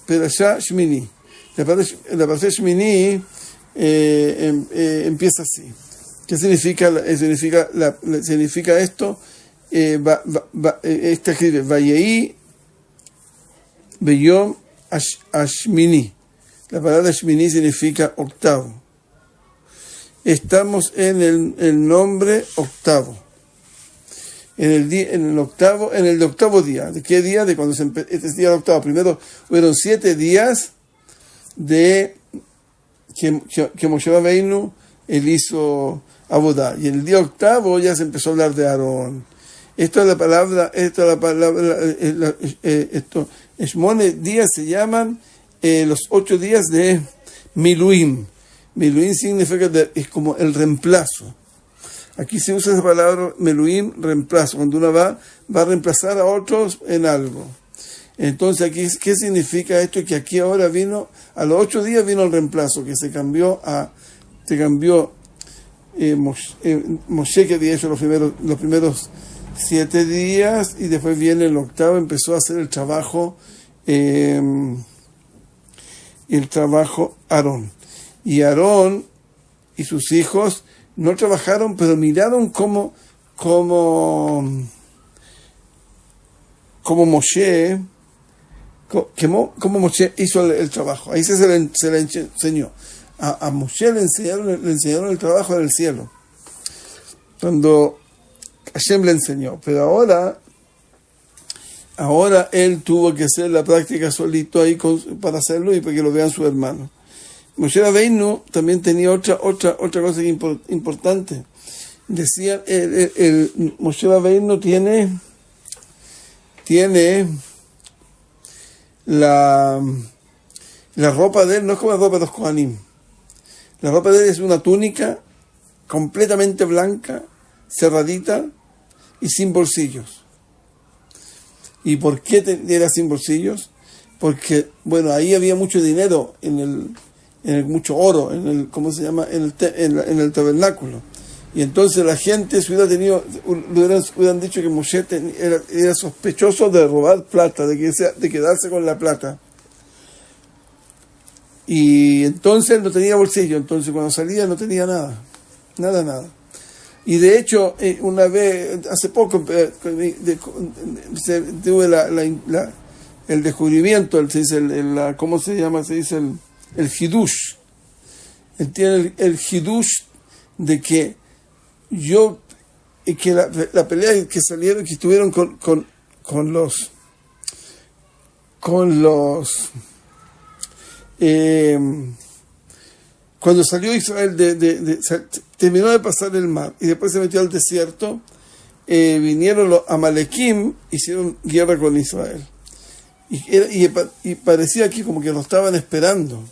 Perashá Shmini. La Perashá Shmini empieza así. ¿Qué significa? Significa esto. Esta escribe Vayei Beyom Ashmini. La palabra Shmini significa octavo. Estamos en el nombre octavo. En el octavo día. ¿De qué día? De cuando este día octavo. Primero fueron 7 días de que Moshe Rabbeinu él hizo Abodá. Y en el día octavo ya se empezó a hablar de Aarón. Estos Shmone días se llaman los 8 días de Miluim. Miluim significa es como el reemplazo. Aquí se usa esa palabra Miluim, reemplazo, cuando uno va a reemplazar a otros en algo. Entonces aquí, ¿qué significa esto? Que aquí ahora a los 8 días vino el reemplazo, que se cambió Moshe, que había hecho los primeros 7 días, y después viene el octavo, empezó a hacer el trabajo Aarón. Y Aarón y sus hijos no trabajaron, pero miraron cómo Moshe hizo el trabajo. Ahí se le enseñó. A Moshe le enseñaron el trabajo del cielo, cuando Hashem le enseñó. Pero ahora él tuvo que hacer la práctica solito ahí para hacerlo y para que lo vean sus hermanos. Moshe Rabbeinu también tenía otra cosa importante. Decían, Moshe Rabbeinu tiene la ropa de él, no es como la ropa de los Kohanim. La ropa de él es una túnica completamente blanca, cerradita y sin bolsillos. ¿Y por qué era sin bolsillos? Porque, ahí había mucho dinero mucho oro, ¿cómo se llama? En el tabernáculo. Y entonces la gente se hubieran dicho que Moshe era sospechoso de robar plata, de quedarse con la plata. Y entonces no tenía bolsillo, entonces cuando salía no tenía nada. Y de hecho, una vez, hace poco, tuve el descubrimiento, ¿cómo se llama? Se dice el hidush. Él tiene el hidush de que la pelea que salieron, que estuvieron con los cuando salió Israel terminó de pasar el mar y después se metió al desierto, vinieron los Amalekim, hicieron guerra con Israel y parecía que como que lo estaban esperando.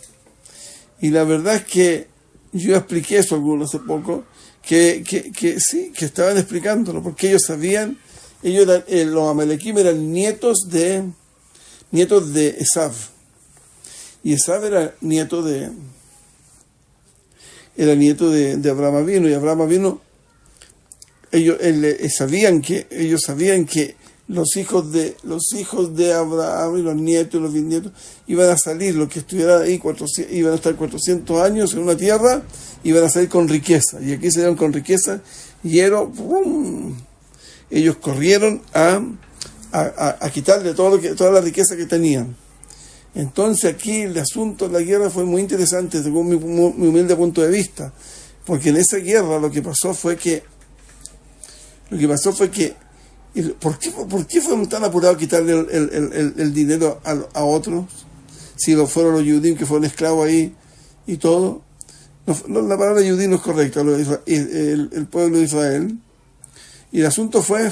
Y la verdad es que yo expliqué eso a algunos hace poco, que sí, que estaban explicándolo, porque ellos sabían, los Amalekim eran nietos de Esav. Y Esav era nieto de Abraham Avinu, y Abraham Avinu, ellos sabían que los hijos de Abraham y los nietos y los bisnietos iban a salir, los que estuvieran ahí iban a estar 400 años en una tierra, iban a salir con riqueza, y aquí salieron con riqueza, y ellos corrieron a quitarle toda la riqueza que tenían. Entonces aquí el asunto de la guerra fue muy interesante según mi humilde punto de vista, porque en esa guerra lo que pasó fue que ¿por qué fueron tan apurados a quitarle el dinero a otros? Si fueron los judíos que fueron esclavos ahí y todo. No, la palabra judío no es correcta, el pueblo de Israel. Y el asunto fue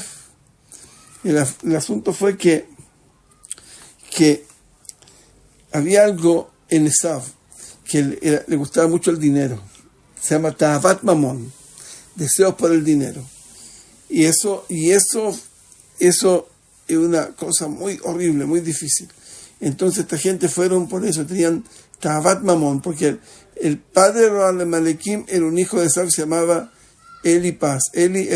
que había algo en Esav que le gustaba mucho el dinero. Se llama Tahavat Mamón, deseos por el dinero. Y eso es una cosa muy horrible, muy difícil. Entonces esta gente fueron por eso, tenían Tahavat Mamón, porque el padre de Malekim era un hijo de Esav, se llamaba Eli Paz. Eli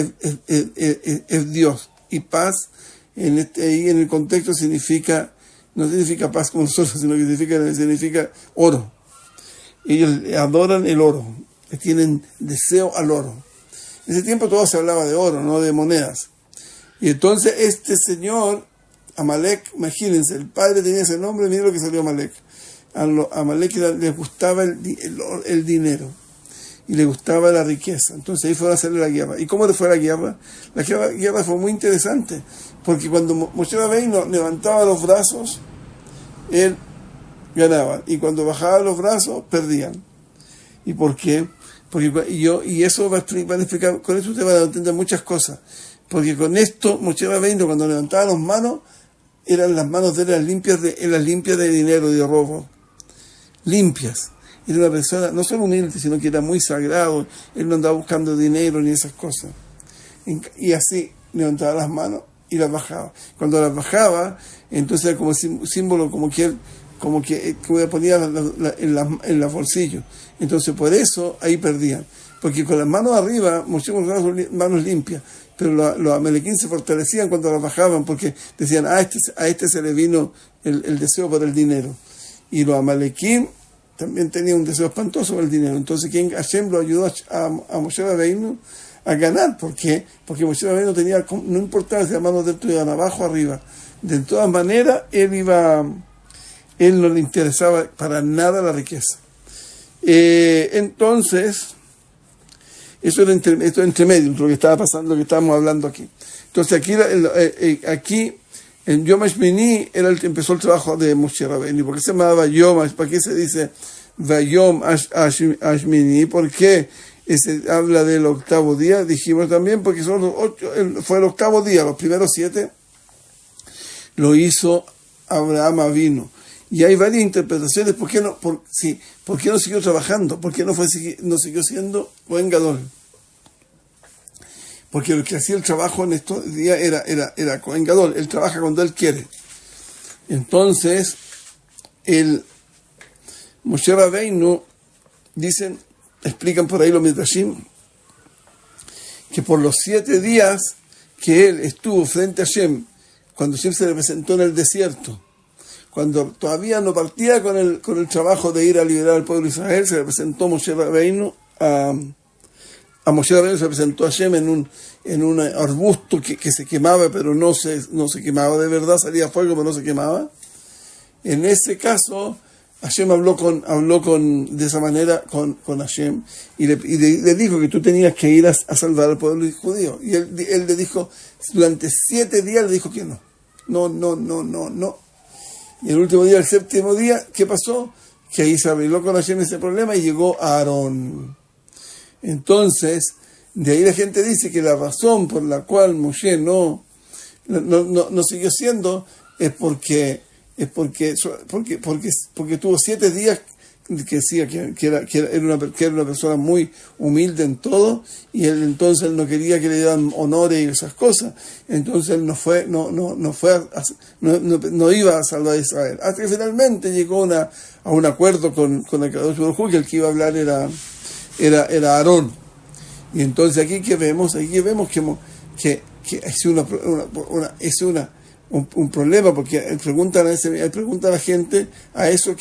es Dios, y Paz ahí en el contexto significa no significa paz como nosotros, sino que significa oro. Ellos adoran el oro, le tienen deseo al oro. En ese tiempo todo se hablaba de oro, no de monedas. Y entonces este señor, Amalek, imagínense, el padre tenía ese nombre, miren lo que salió Amalek. A Amalek les gustaba el dinero y le gustaba la riqueza. Entonces ahí fue a hacerle la guerra. ¿Y cómo le fue la guerra? La guerra fue muy interesante, porque cuando Moshe Rabbeinu levantaba los brazos, él ganaba, y cuando bajaba los brazos, perdían. ¿Y por qué? Y eso va a explicar, con eso usted va a entender muchas cosas, porque con esto Moshe Rabbeinu, cuando levantaba las manos, eran las manos de él las limpias de dinero y de robo, limpias. Era una persona no solo humilde, sino que era muy sagrado. Él no andaba buscando dinero ni esas cosas. Y así levantaba las manos y las bajaba. Cuando las bajaba, entonces era como símbolo, como que ponía en los bolsillos. Entonces por eso ahí perdían. Porque con las manos arriba, mostramos manos limpias, pero los amalequín se fortalecían cuando las bajaban, porque decían, a este se le vino el deseo por el dinero. Y los amalequín también tenía un deseo espantoso por el dinero. Entonces Hashem lo ayudó a Moshe Rabbeinu a ganar. ¿Por qué? Porque Moshe Rabbeinu no importaba si las manos de él iban abajo o arriba. De todas maneras, él no le interesaba para nada la riqueza. Entonces, esto entre medio, lo que estaba pasando, lo que estábamos hablando aquí. Entonces aquí en Yom HaShmini empezó el trabajo de Moshe Rabbeinu. ¿Por qué se llamaba Yom? ¿Para qué se dice Vayom HaShmini? ¿Por qué se habla del octavo día? Dijimos también porque fue el octavo día, los primeros 7 lo hizo Abraham Avinu. Y hay varias interpretaciones. ¿Por qué no siguió trabajando? ¿Por qué no siguió siendo Cohen Gadol? Porque el que hacía el trabajo en estos días era Cohen Gadol. Él trabaja cuando él quiere. Entonces, el Moshe Rabbeinu, explican por ahí los Midrashim, que por los 7 días que él estuvo frente a Hashem, cuando Hashem se le presentó en el desierto, cuando todavía no partía con el trabajo de ir a liberar al pueblo de Israel, se le presentó Moshe Rabbeinu a Moshe Rabbeinu se presentó a Hashem en un arbusto que se quemaba, pero no se quemaba de verdad, salía fuego, pero no se quemaba. En ese caso, Hashem habló de esa manera con Hashem y le dijo que tú tenías que ir a salvar al pueblo judío. Y él le dijo, durante 7 días le dijo que no. No. Y el último día, el 7º día, ¿qué pasó? Que ahí se arregló con Hashem ese problema y llegó a Aarón. Entonces, de ahí la gente dice que la razón por la cual Moshe no siguió siendo es porque tuvo 7 días que decía que era una persona muy humilde en todo, y él no quería que le dieran honores y esas cosas. Entonces él no iba a salvar a Israel, hasta que finalmente llegó a un acuerdo con el Kadosh Baruj Hu, que el que iba a hablar era Aarón. Y entonces aquí que vemos que es un problema, porque él pregunta a la gente a eso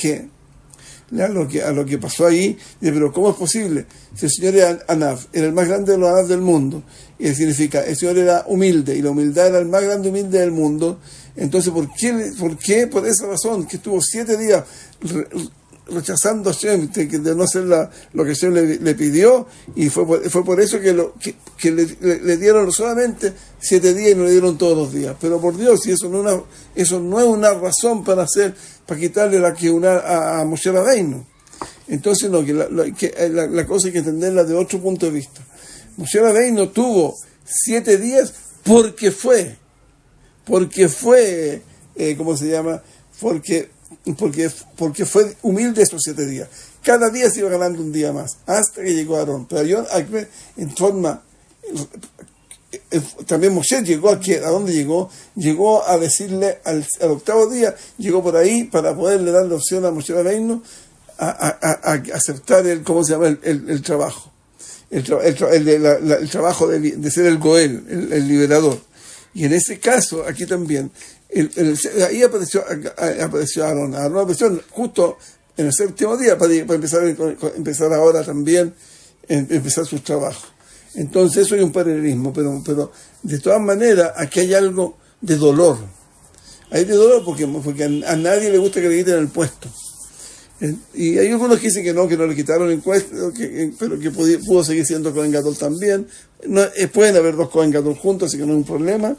a lo que pasó ahí, dice, pero ¿cómo es posible? Si el Señor era Anav, era el más grande de los Anav del mundo, y significa, el Señor era humilde, y la humildad era el más grande humilde del mundo, entonces ¿por qué? Por esa razón, que estuvo 7 días rechazando a Hashem, de no hacer lo que Hashem le pidió, y fue por eso que le dieron solamente 7 días y no le dieron todos los días. Pero por Dios, y eso no es una razón para quitarle la que a Moshe Rabbeinu. Entonces la cosa hay que entenderla de otro punto de vista. Moshe Rabbeinu tuvo 7 días porque fue ¿cómo se llama? Porque fue humilde esos 7 días. Cada día se iba ganando un día más, hasta que llegó Aarón. Pero en forma, también Moshe llegó ¿a dónde llegó? Llegó a decirle al 8º día, llegó por ahí para poderle dar la opción a Moshe Rabbeinu a aceptar el trabajo. El trabajo de ser el Goel, el liberador. Y en ese caso, aquí también, Ahí apareció Aarón. Aarón apareció justo en el séptimo día para empezar ahora también, empezar sus trabajos. Entonces eso es un paralelismo, pero de todas maneras aquí hay algo de dolor. Hay de dolor porque a nadie le gusta que le quiten el puesto. Y hay algunos que dicen que no le quitaron el puesto, pero que pudo seguir siendo Cohen Gadol también. Pueden haber dos Cohen Gadol juntos, así que no hay un problema.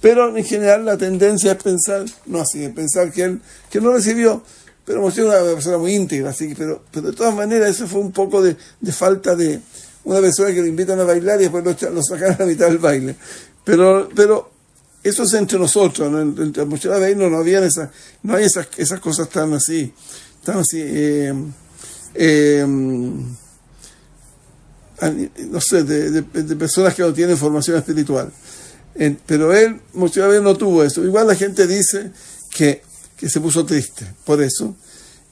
Pero en general la tendencia es pensar, no así, es pensar que él no recibió, pero Moshe era una persona muy íntegra, así que, pero de todas maneras eso fue un poco de falta de una persona que lo invitan a bailar y después lo sacan a la mitad del baile. Pero eso es entre nosotros, ¿no? Entre Moshe Rabbeinu no hay esas cosas tan así, no sé, de personas que no tienen formación espiritual. Pero Moshe Rabbeinu no tuvo eso. Igual la gente dice que se puso triste por eso.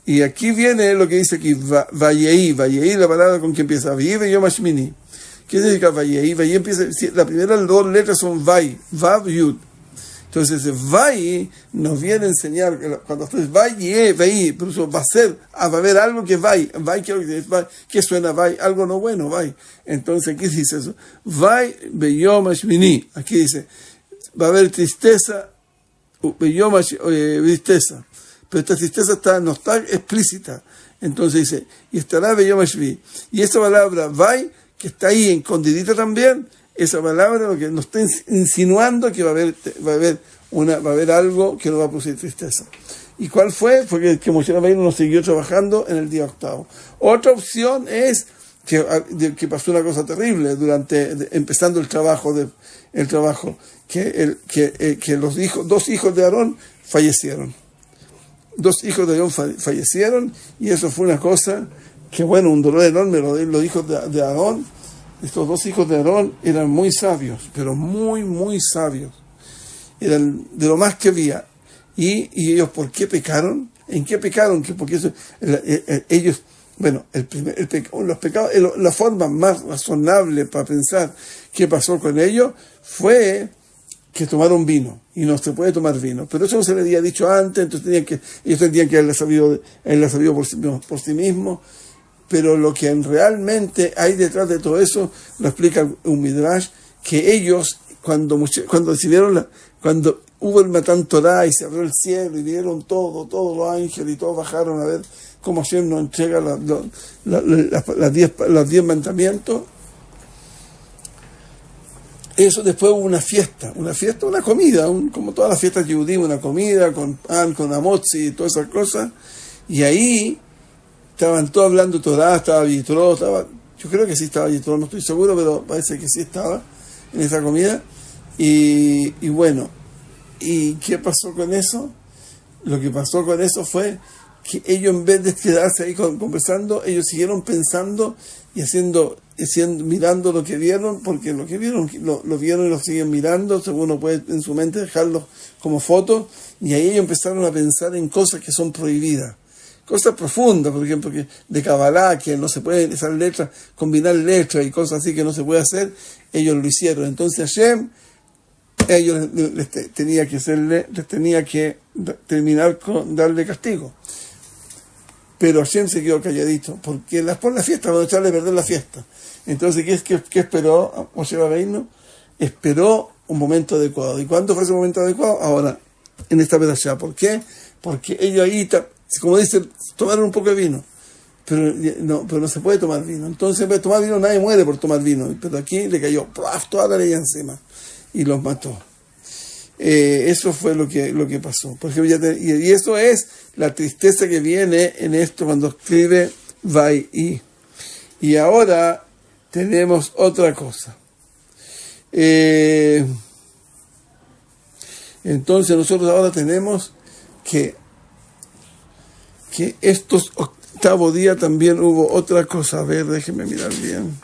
Y aquí viene lo que dice aquí, Vayei, la palabra con que empieza, Vayei ve Yom Hashmini. ¿Qué significa Vayei? Vayei empieza, la primera dos letras son Vai, Vav, Yud. Entonces, Vai nos viene a enseñar, cuando ustedes Vayei, por eso va a haber algo que Vai, que suena Vai, algo no bueno, Vai. Entonces, aquí dice eso, Vai ve Yom Hashmini. Aquí dice, va a haber tristeza, tristeza. Pero esta tristeza no está explícita. Entonces dice, y estará Beyom Hashvi. Y esa palabra Vai, que está ahí escondidita también, esa palabra lo que nos está insinuando que va a haber algo que nos va a producir tristeza. ¿Y cuál fue? Fue que Moshe Rabbeinu nos siguió trabajando en el día octavo. Otra opción es que pasó una cosa terrible empezando el trabajo, que los dos hijos de Aarón fallecieron. Dos hijos de Aarón fallecieron, y eso fue una cosa que, bueno, un dolor enorme. Los hijos de Aarón, estos dos hijos de Aarón eran muy sabios, pero muy, muy sabios. Eran de lo más que había. Y ellos, ¿por qué pecaron? ¿En qué pecaron? Porque ellos, bueno, los pecados, la forma más razonable para pensar qué pasó con ellos fue que tomaron vino, y no se puede tomar vino, pero eso no se le había dicho antes, entonces ellos tendrían que haberla sabido por sí mismos. Pero lo que realmente hay detrás de todo eso lo explica un Midrash, que ellos cuando recibieron cuando hubo el Matan Torah y se abrió el cielo y vieron todos los ángeles y todos bajaron a ver cómo Hashem nos entrega los 10 mandamientos. Eso después hubo una comida, como todas las fiestas yudí, una comida con pan, con amotzi y todas esas cosas. Y ahí estaban todos hablando Torah, estaba Yitro, yo creo que sí estaba Yitro, no estoy seguro, pero parece que sí estaba en esa comida. Y bueno, ¿y qué pasó con eso? Lo que pasó con eso fue que ellos, en vez de quedarse ahí conversando, ellos siguieron pensando y mirando lo que vieron, porque lo que vieron lo vieron y lo siguen mirando, según uno puede en su mente dejarlo como fotos, y ahí ellos empezaron a pensar en cosas que son prohibidas, cosas profundas, por ejemplo, que de Kabbalah, que no se puede usar letras, combinar letras y cosas así que no se puede hacer. Ellos lo hicieron. Entonces Hashem, ellos les tenía que terminar con darle castigo. Pero Hashem se quedó calladito, porque por la fiesta, van a echarle a perder la fiesta. Entonces, ¿qué esperó Moshe Rabbeinu? Esperó un momento adecuado. ¿Y cuándo fue ese momento adecuado? Ahora, en esta pedacía. ¿Por qué? Porque ellos ahí, como dicen, tomaron un poco de vino, pero no se puede tomar vino. Entonces, en vez de tomar vino, nadie muere por tomar vino, pero aquí le cayó toda la ley encima y los mató. Eso fue lo que pasó. Por ejemplo, y eso es la tristeza que viene en esto cuando escribe Vai. Y ahora tenemos otra cosa. Entonces nosotros ahora tenemos que estos octavo día también hubo otra cosa. A ver, déjenme mirar bien.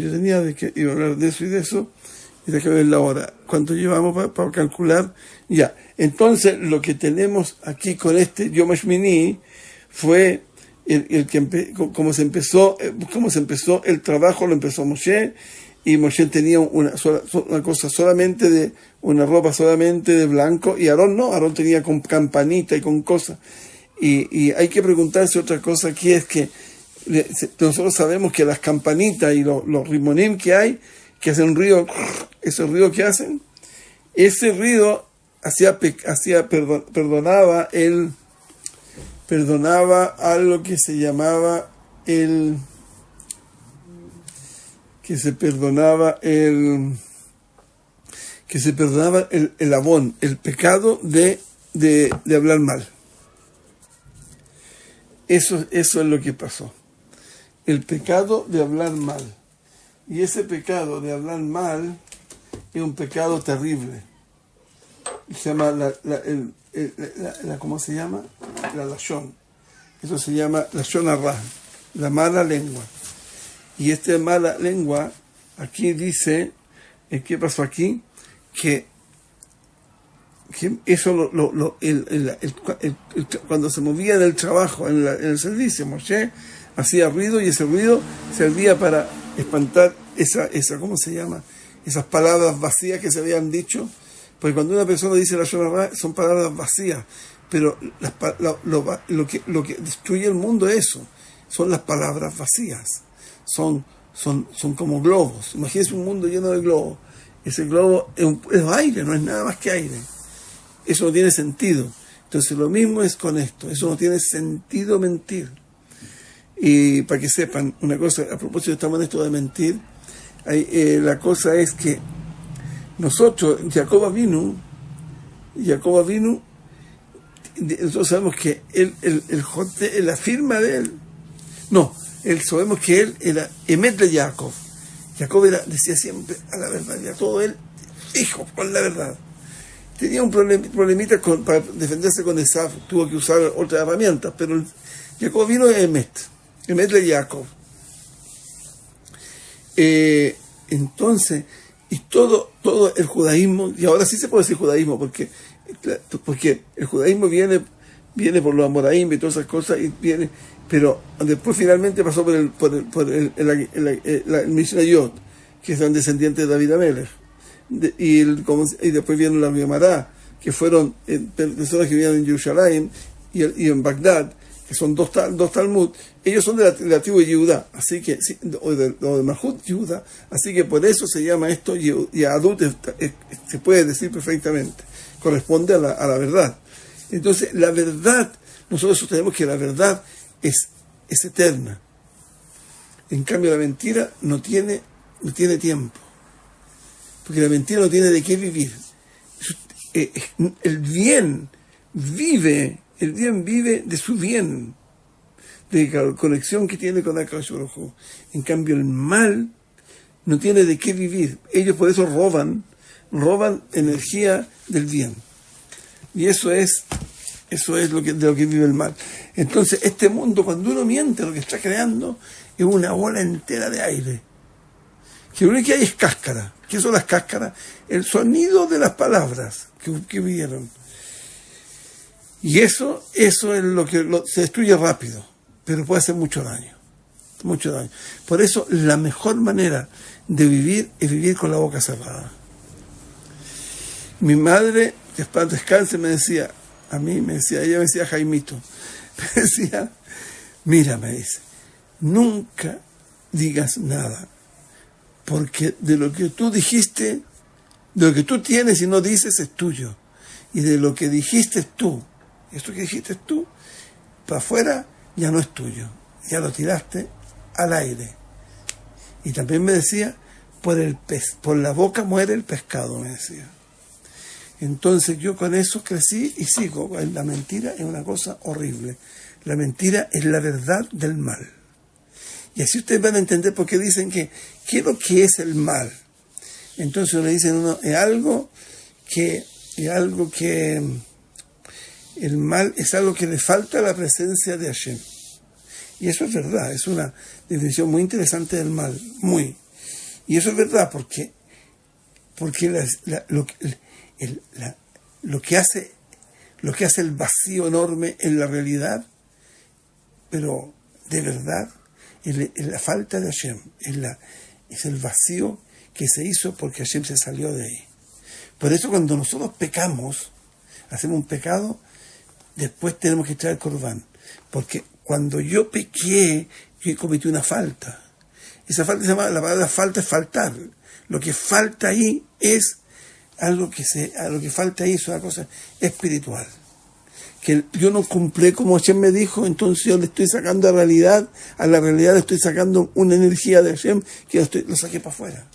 Yo tenía que iba a hablar de eso y de eso. Y déjame ver la hora. ¿Cuánto llevamos para calcular? Ya. Entonces, lo que tenemos aquí con este Yom Hashmini fue como se empezó el trabajo, lo empezó Moshe, y Moshe tenía una cosa solamente una ropa solamente de blanco, y Aarón no, Aarón tenía con campanita y con cosas. Y hay que preguntarse otra cosa aquí, es que nosotros sabemos que las campanitas y los rimonim que hay, que hacen ruido, esos ruidos que hacen, ese ruido perdonaba algo que se llamaba el abón, el pecado de hablar mal. Eso es lo que pasó. El pecado de hablar mal. Y ese pecado de hablar mal es un pecado terrible. Se llama ¿cómo se llama? La lashon. Eso se llama lashon hara, la mala lengua. Y esta mala lengua, aquí dice, ¿qué pasó aquí? Que eso cuando se movía del trabajo, en el servicio, Moshe hacía ruido, y ese ruido servía para espantar esa ¿cómo se llama? Esas palabras vacías que se habían dicho, porque cuando una persona dice la Shonará son palabras vacías, pero lo que destruye el mundo es eso, son las palabras vacías, son como globos. Imagínense un mundo lleno de globos, ese globo es aire, no es nada más que aire, eso no tiene sentido. Entonces lo mismo es con esto, eso no tiene sentido mentir. Y para que sepan una cosa, a propósito estamos en esto de mentir, la cosa es que nosotros, Jacob Avinu, nosotros sabemos que la firma de él, sabemos que él era Emet de Jacob. Jacob decía siempre a la verdad, y a todo él, hijo, con la verdad. Tenía un problemita para defenderse con Esav, tuvo que usar otras herramientas, pero Jacob vino de Emet de Jacob. Entonces, y todo el judaísmo, y ahora sí se puede decir judaísmo, porque el judaísmo viene por los amoraim y todas esas cosas, pero después finalmente pasó por el Mishnayot, que son descendientes de David Amelech, y después viene la Gemara, que fueron personas que vivían en Jerusalén y en Bagdad, que son dos Talmud. Ellos son de la tribu de Judá, así que o de Mahut Judá, así que por eso se llama esto Yahadut, se puede decir perfectamente, corresponde a la verdad. Entonces la verdad, nosotros sostenemos que la verdad es eterna. En cambio la mentira no tiene tiempo, porque la mentira no tiene de qué vivir. El bien vive de su bien, de la conexión que tiene con Akadosh Baruj Hu. En cambio el mal no tiene de qué vivir. Ellos por eso roban energía del bien, y eso es de lo que vive el mal. Entonces este mundo, cuando uno miente, lo que está creando es una bola entera de aire, que lo único que hay es cáscara. ¿Qué son las cáscaras? El sonido de las palabras que vieron. Y eso es lo que se destruye rápido, pero puede hacer mucho daño. Por eso la mejor manera de vivir es vivir con la boca cerrada. Mi madre, que para descanse, ella me decía Jaimito, me decía, mira, me dice, nunca digas nada, porque de lo que tú dijiste, de lo que tú tienes y no dices es tuyo, y de lo que dijiste tú, esto que dijiste tú, para afuera ya no es tuyo, ya lo tiraste al aire. Y también me decía, por la boca muere el pescado, me decía. Entonces yo con eso crecí y sigo. La mentira es una cosa horrible. La mentira es la verdad del mal. Y así ustedes van a entender por qué dicen ¿qué es lo que es el mal? Entonces le dicen uno, es algo que el mal es algo que le falta la presencia de Hashem. Y eso es verdad, es una definición muy interesante del mal, muy. Y eso es verdad porque lo que hace el vacío enorme en la realidad, pero de verdad, es la falta de Hashem, es el vacío que se hizo porque Hashem se salió de ahí. Por eso cuando nosotros pecamos, hacemos un pecado, después tenemos que traer el corbán. Porque cuando yo pequé, yo cometí una falta. Esa falta se llama, la palabra falta es faltar. Lo que falta ahí es algo lo que falta ahí es una cosa espiritual. Que yo no cumplí como Hashem me dijo, entonces yo le estoy sacando a la realidad le estoy sacando una energía de Hashem que lo saqué para afuera.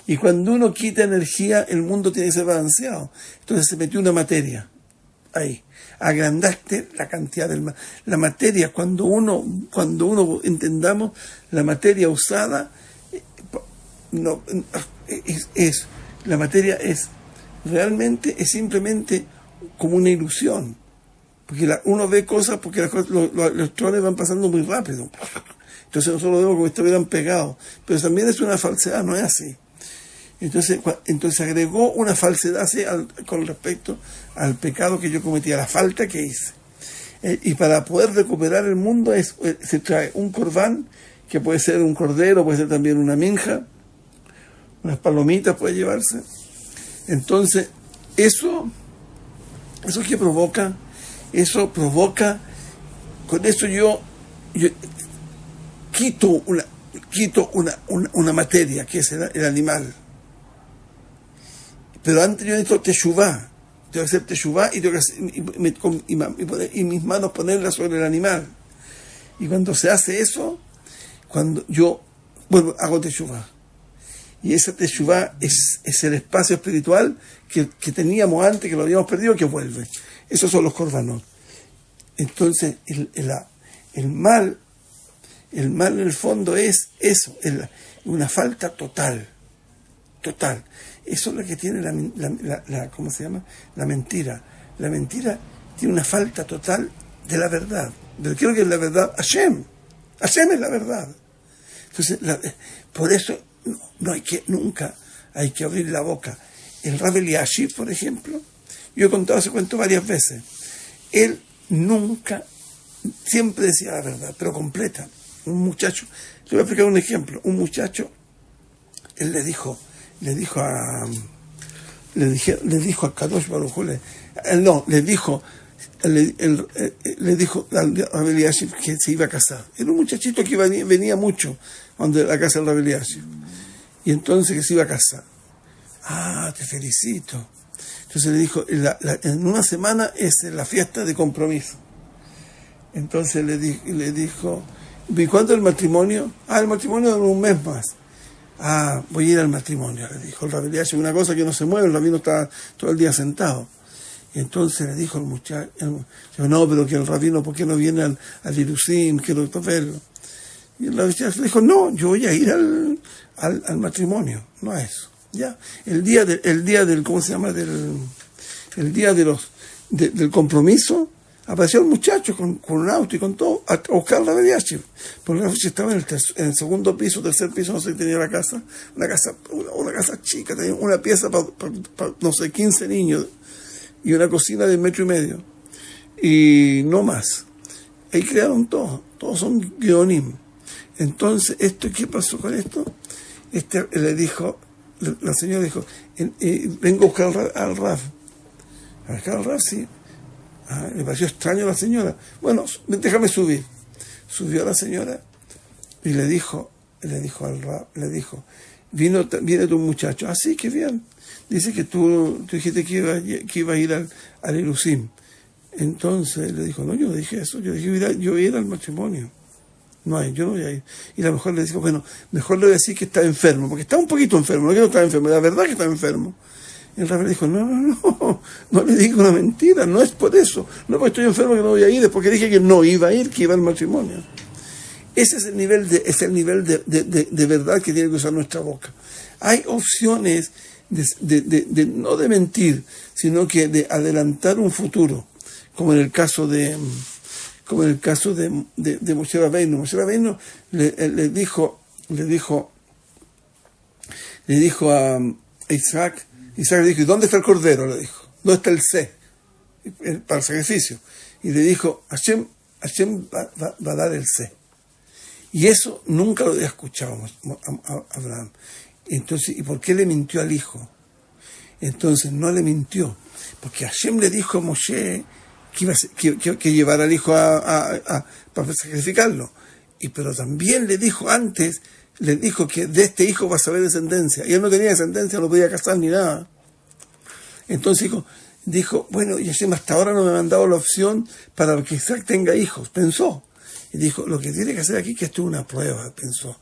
Y cuando uno quita energía, el mundo tiene que ser balanceado. Entonces se metió una materia ahí. Agrandaste la cantidad del mal. La materia, cuando uno entendamos la materia usada, la materia es simplemente como una ilusión. Porque uno ve cosas porque los electrones van pasando muy rápido. Entonces nosotros lo vemos como si estuvieran pegados. Pero también es una falsedad, no es así. Entonces agregó una falsedad con respecto al pecado que yo cometí, a la falta que hice. Y para poder recuperar el mundo se trae un corbán, que puede ser un cordero, puede ser también una minja, unas palomitas puede llevarse. Entonces, eso que provoca, con eso yo quito una materia, que es el animal. Pero antes yo necesito teshuvá. Tengo que hacer teshuvá y tengo que y mis manos ponerlas sobre el animal. Y cuando se hace eso, cuando yo hago teshuvá. Y esa teshuvá es el espacio espiritual que teníamos antes, que lo habíamos perdido, que vuelve. Esos son los korbanot. Entonces, el mal en el fondo es eso, una falta total. Eso es lo que tiene ¿cómo se llama? La mentira. La mentira tiene una falta total de la verdad. Pero creo que es la verdad, Hashem es la verdad. Entonces, por eso nunca hay que abrir la boca. El Rav Eliashiv, por ejemplo, yo he contado ese cuento varias veces. Él siempre decía la verdad, pero completa. Un muchacho, le voy a explicar un ejemplo. Un muchacho, él le dijo a Kadosh Baruj Hu, le dijo al Rav Eliashiv que se iba a casar. Era un muchachito que venía mucho a la casa del Rav Eliashiv. Y entonces que se iba a casar. Te felicito. Entonces le dijo, en una semana es la fiesta de compromiso. Entonces le dijo, ¿y cuándo el matrimonio? El matrimonio en un mes más. Voy a ir al matrimonio, le dijo el Rav Eliashiv, una cosa que no se mueve, el rabino está todo el día sentado. Y entonces le dijo el muchacho, no, pero que el rabino, ¿por qué no viene al Irusim? Quiero verlo. Y el Rav Eliashiv le dijo, no, yo voy a ir al matrimonio, no a eso. Ya, el día del ¿cómo se llama? El día del compromiso, apareció el muchacho con un auto y con todo a buscar la Rav Eliashiv. Porque la Rav Eliashiv estaba en el segundo piso, tercer piso, no sé, tenía una casa chica, tenía una pieza para no sé, 15 niños y una cocina de 1,5 metros y no más. Ahí crearon todos son guionim. Entonces, ¿qué pasó con esto? Le dijo, la señora dijo, vengo a buscar al Rav. ¿A buscar al Rav? Sí. Le pareció extraño a la señora. Bueno, déjame subir. Subió a la señora y le dijo al Rav, viene tu muchacho. Sí, qué bien. Dice que tú dijiste que iba a ir al Irusim. Entonces le dijo, no, yo no dije eso, yo dije, yo voy a ir al matrimonio. Yo no voy a ir. Y la mejor le dijo, mejor le voy a decir que está enfermo, porque está un poquito enfermo, no que no está enfermo, la verdad que está enfermo. Y el rabbi dijo, no le digo una mentira, no es por eso, no porque estoy enfermo que no voy a ir, es porque dije que no iba a ir, que iba al matrimonio. Ese es el nivel de verdad que tiene que usar nuestra boca. Hay opciones no de mentir, sino que de adelantar un futuro, como en el caso de Moshe Rabbeinu. Moshe Rabbeinu le dijo a Isaac le dijo, ¿y dónde está el cordero? Le dijo, ¿dónde está el C? Para el sacrificio. Y le dijo, Hashem va a dar el C. Y eso nunca lo había escuchado a Abraham. Entonces, ¿y por qué le mintió al hijo? Entonces no le mintió, porque Hashem le dijo a Moshe que llevara al hijo para sacrificarlo. Pero también le dijo antes, le dijo que de este hijo va a haber descendencia. Y él no tenía descendencia, no podía casar ni nada. Entonces dijo, bueno, y Hashem hasta ahora no me ha mandado la opción para que Isaac tenga hijos. Pensó. Y dijo, lo que tiene que hacer aquí, que esto es una prueba, pensó.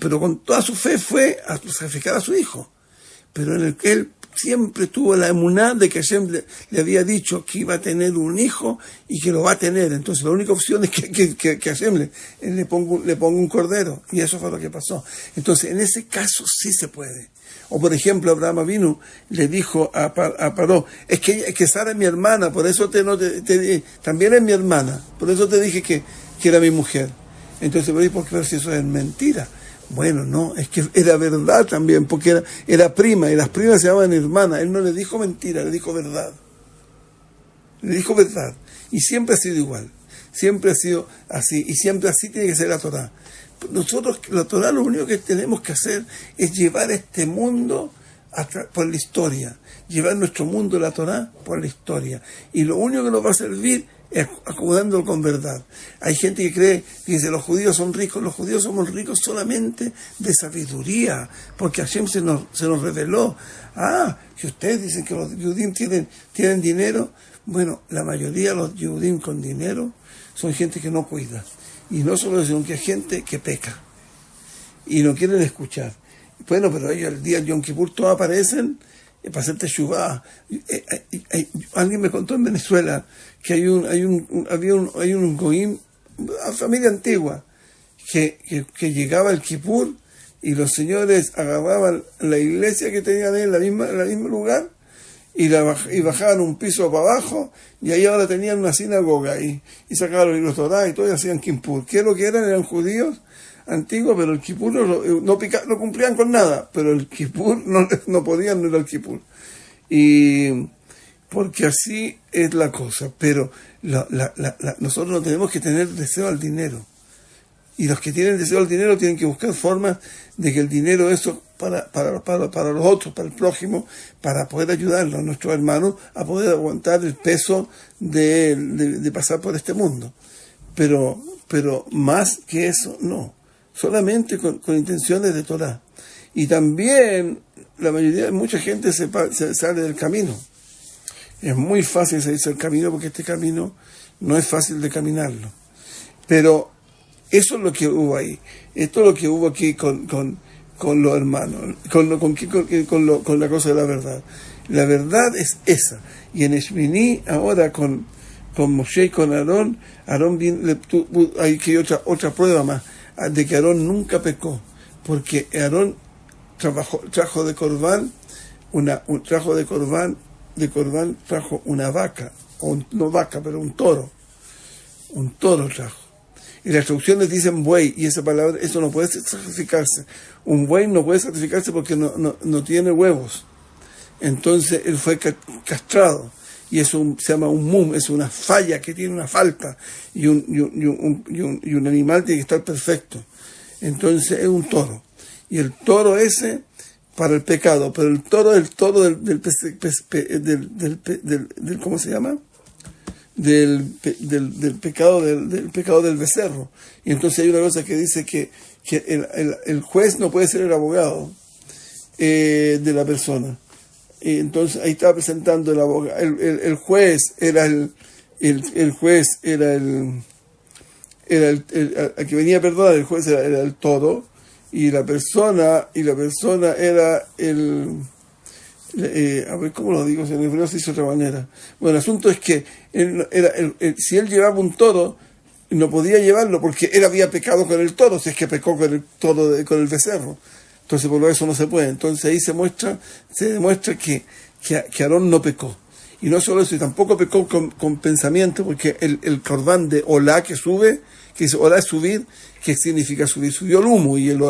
Pero con toda su fe fue a sacrificar a su hijo. Pero en el que él siempre tuvo la emuná de que Hashem le había dicho que iba a tener un hijo y que lo va a tener. Entonces la única opción es que Hashem le ponga un cordero. Y eso fue lo que pasó. Entonces en ese caso sí se puede. O por ejemplo, Abraham Avinu le dijo a Paró, es que Sara es mi hermana, por eso también es mi hermana, por eso te dije que era mi mujer. Entonces, pero si eso es mentira. Bueno, no, es que era verdad también, porque era prima, y las primas se llaman hermanas. Él no le dijo mentira, le dijo verdad. Le dijo verdad. Y siempre ha sido igual. Siempre ha sido así. Y siempre así tiene que ser la Torá. Nosotros, la Torá, lo único que tenemos que hacer es llevar este mundo por la historia. Llevar nuestro mundo, la Torá, por la historia. Y lo único que nos va a servir es acomodándolo con verdad. Hay gente que cree, que dice, los judíos son ricos. Los judíos somos ricos solamente de sabiduría, porque Hashem se nos reveló. Que ustedes dicen que los judíos tienen dinero. Bueno, la mayoría de los judíos con dinero son gente que no cuida. Y no solo eso, sino que hay gente que peca. Y no quieren escuchar. Bueno, pero ellos el día de Yom Kippur todos aparecen para hacer teshuvá. Alguien me contó en Venezuela que hay un goim, una familia antigua, que llegaba el Kippur y los señores agarraban la iglesia que tenían en el mismo lugar y bajaban un piso para abajo, y ahí ahora tenían una sinagoga ahí, y sacaban los libros Torá y todo, y hacían Kippur. ¿Qué es lo que eran judíos antiguos? Pero el Kippur no cumplían con nada, pero el Kippur no podían, no era el Kippur. Y porque así es la cosa. Pero nosotros no tenemos que tener deseo al dinero. Y los que tienen deseo al dinero tienen que buscar formas de que el dinero, eso para los otros, para el prójimo, para poder ayudarlos, a nuestros hermanos, a poder aguantar el peso de pasar por este mundo. Pero más que eso, no. Solamente con intenciones de Torah. Y también mucha gente se sale del camino. Es muy fácil salirse del camino, porque este camino no es fácil de caminarlo. Pero eso es lo que hubo ahí. Esto es lo que hubo aquí con los hermanos, con la cosa de la verdad. La verdad es esa. Y en Shmini, ahora con Moshe y con Aarón hay que otra prueba más de que Aarón nunca pecó, porque Aarón trajo de Corbán trajo una vaca, no vaca, pero un toro trajo. Y las traducciones dicen buey, y esa palabra, eso no puede sacrificarse. Un buey no puede sacrificarse porque no tiene huevos. Entonces él fue castrado, y eso se llama un mum, es una falla que tiene una falta, y un animal tiene que estar perfecto. Entonces es un toro, y el toro ese para el pecado, pero el toro es el toro del ¿cómo se llama? Del pecado del becerro. Y entonces hay una cosa que dice que el juez no puede ser el abogado de la persona. Y entonces ahí estaba presentando el abogado, el juez era el que venía a perdonar. El juez era el toro, y la persona era a ver cómo lo digo, si en hebreo se dice de otra manera. Bueno, el asunto es que si él llevaba un toro, no podía llevarlo porque él había pecado con el toro, si es que pecó con el toro, con el becerro. Entonces por eso no se puede. Entonces ahí se demuestra que Aarón no pecó. Y no solo eso, y tampoco pecó con pensamiento, porque el corbán de Olá que sube, que dice Olá es subir, ¿qué significa subir? Subió el humo y el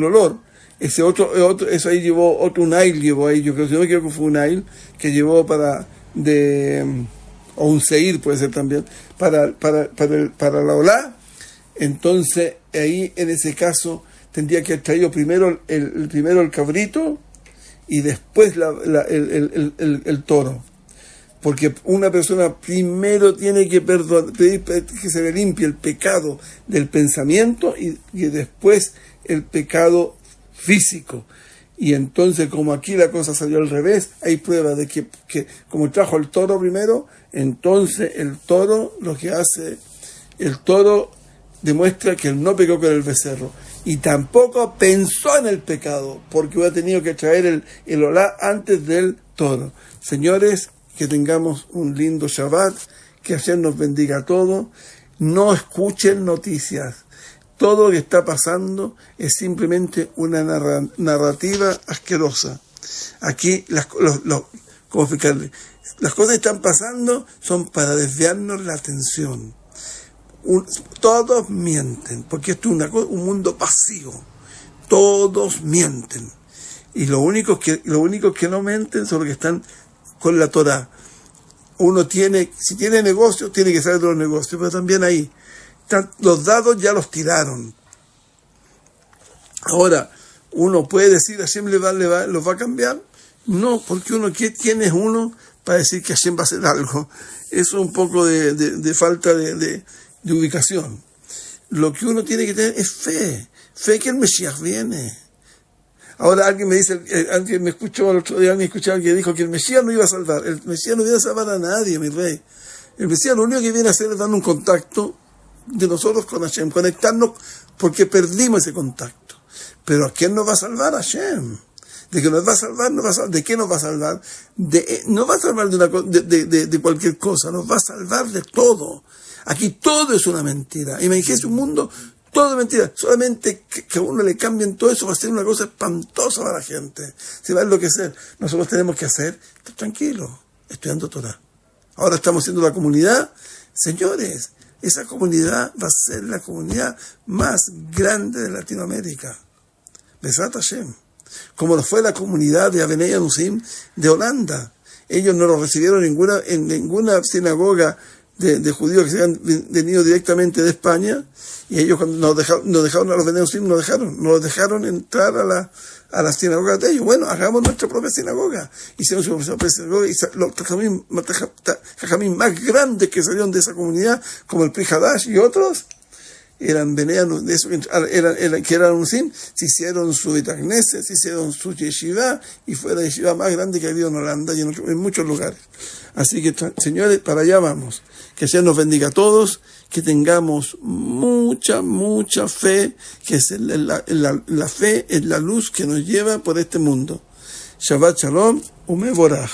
olor. Ese otro, eso ahí llevó un ail, yo creo que fue un ail que llevó o un seir puede ser también, para la Olá. Entonces ahí en ese caso tendría que haber traído primero el cabrito y después el toro. Porque una persona primero tiene que pedir que se le limpie el pecado del pensamiento y después el pecado físico. Y entonces, como aquí la cosa salió al revés, hay prueba de que como trajo el toro primero, entonces el toro demuestra que él no pecó con el becerro. Y tampoco pensó en el pecado, porque hubiera tenido que traer el olá antes del toro. Señores, que tengamos un lindo Shabbat, que Hashem nos bendiga a todos. No escuchen noticias. Todo lo que está pasando es simplemente una narrativa asquerosa. Aquí, ¿cómo explicarle? Las cosas que están pasando son para desviarnos la atención. Todos mienten, porque esto es un mundo pasivo. Todos mienten. Y lo único que no mienten son los que están con la Torá. Si tiene negocios, tiene que saber de los negocios, pero también ahí los dados ya los tiraron. Ahora, uno puede decir Hashem los va a cambiar. No, porque ¿quién es uno para decir que Hashem va a hacer algo? Eso es un poco de falta de ubicación. Lo que uno tiene que tener es fe que el Mesías viene. Ahora alguien me dice, alguien me escuchó el otro día, alguien escuchaba que dijo que el Mesías no iba a salvar. El Mesías no viene a salvar a nadie, mi rey. El Mesías lo único que viene a hacer es darnos un contacto de nosotros con Hashem, conectarnos porque perdimos ese contacto. Pero ¿a quién nos va a salvar? Hashem. ¿De qué nos va a salvar? ¿De qué nos va a salvar? No va a salvar de cualquier cosa, nos va a salvar de todo. Aquí todo es una mentira. Imagínense un mundo todo es mentira. Solamente que a uno le cambien todo eso va a ser una cosa espantosa para la gente. Se va a enloquecer. Nosotros tenemos que estar tranquilos, estudiando Torah. Ahora estamos siendo la comunidad. Señores, esa comunidad va a ser la comunidad más grande de Latinoamérica. Besat Hashem. Como lo fue la comunidad de Avenida Nusim de Holanda. Ellos no los recibieron en ninguna sinagoga de judíos que se habían venido directamente de España, y ellos cuando nos dejaron a los Benedusim, nos dejaron entrar a la sinagoga de ellos. Bueno, hagamos nuestra propia sinagoga. Hicimos su propia sinagoga, y los jajamim más grandes que salieron de esa comunidad, como el Pri Hadash y otros, eran Beneanos, que eran Nusim, se hicieron su Beit Knesset, se hicieron su yeshiva, y fue la yeshiva más grande que ha habido en Holanda y en muchos lugares. Así que, señores, para allá vamos. Que Señor nos bendiga a todos, que tengamos mucha fe, que es la fe es la luz que nos lleva por este mundo. Shabbat Shalom, Umevorach.